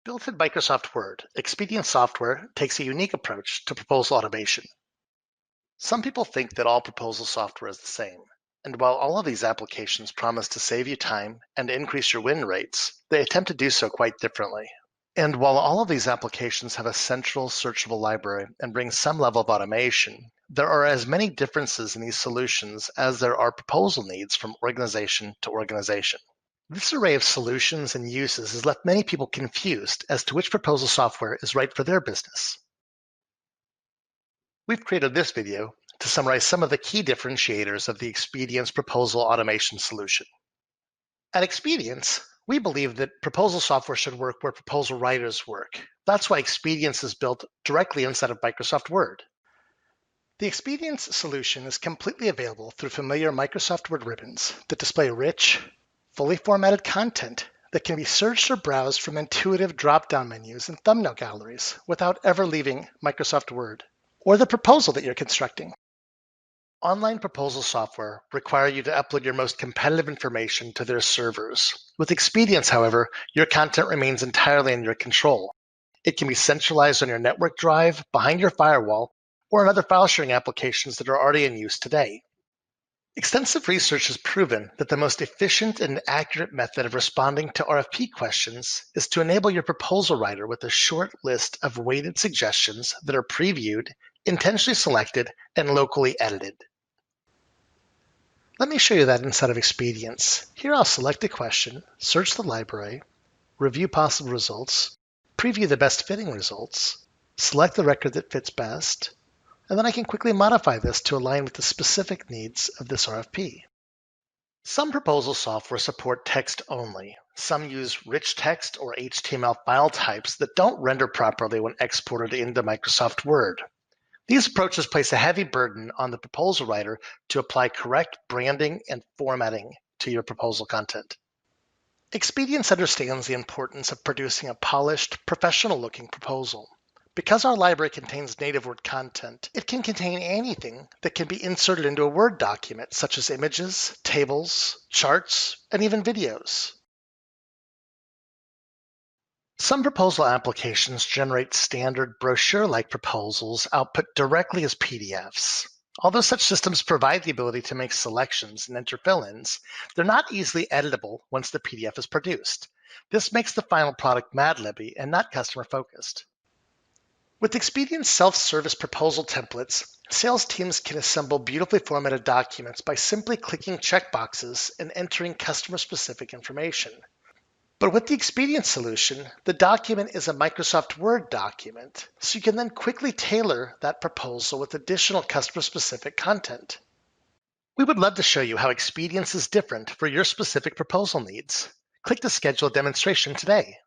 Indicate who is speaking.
Speaker 1: Built in Microsoft Word, Expedience Software takes a unique approach to proposal automation. Some people think that all proposal software is the same, and while all of these applications promise to save you time and increase your win rates, they attempt to do so quite differently. And while all of these applications have a central searchable library and bring some level of automation, there are as many differences in these solutions as there are proposal needs from organization to organization. This array of solutions and uses has left many people confused as to which proposal software is right for their business. We've created this video to summarize some of the key differentiators of the Expedience proposal automation solution. At Expedience, we believe that proposal software should work where proposal writers work. That's why Expedience is built directly inside of Microsoft Word. The Expedience solution is completely available through familiar Microsoft Word ribbons that display rich, fully formatted content that can be searched or browsed from intuitive drop-down menus and thumbnail galleries without ever leaving Microsoft Word or the proposal that you're constructing. Online proposal software require you to upload your most competitive information to their servers. With Expedience, however, your content remains entirely in your control. It can be centralized on your network drive, behind your firewall, or in other file sharing applications that are already in use today. Extensive research has proven that the most efficient and accurate method of responding to RFP questions is to enable your proposal writer with a short list of weighted suggestions that are previewed, intentionally selected, and locally edited. Let me show you that inside of Expedience. Here I'll select a question, search the library, review possible results, preview the best fitting results, select the record that fits best, and then I can quickly modify this to align with the specific needs of this RFP. Some proposal software support text only. Some use rich text or HTML file types that don't render properly when exported into Microsoft Word. These approaches place a heavy burden on the proposal writer to apply correct branding and formatting to your proposal content. Expedience understands the importance of producing a polished, professional-looking proposal. Because our library contains native Word content, it can contain anything that can be inserted into a Word document, such as images, tables, charts, and even videos. Some proposal applications generate standard brochure-like proposals output directly as PDFs. Although such systems provide the ability to make selections and enter fill-ins, they're not easily editable once the PDF is produced. This makes the final product mad-libby and not customer-focused. With Expedience self-service proposal templates, sales teams can assemble beautifully formatted documents by simply clicking checkboxes and entering customer-specific information. But with the Expedience solution, the document is a Microsoft Word document, so you can then quickly tailor that proposal with additional customer-specific content. We would love to show you how Expedience is different for your specific proposal needs. Click to schedule a demonstration today.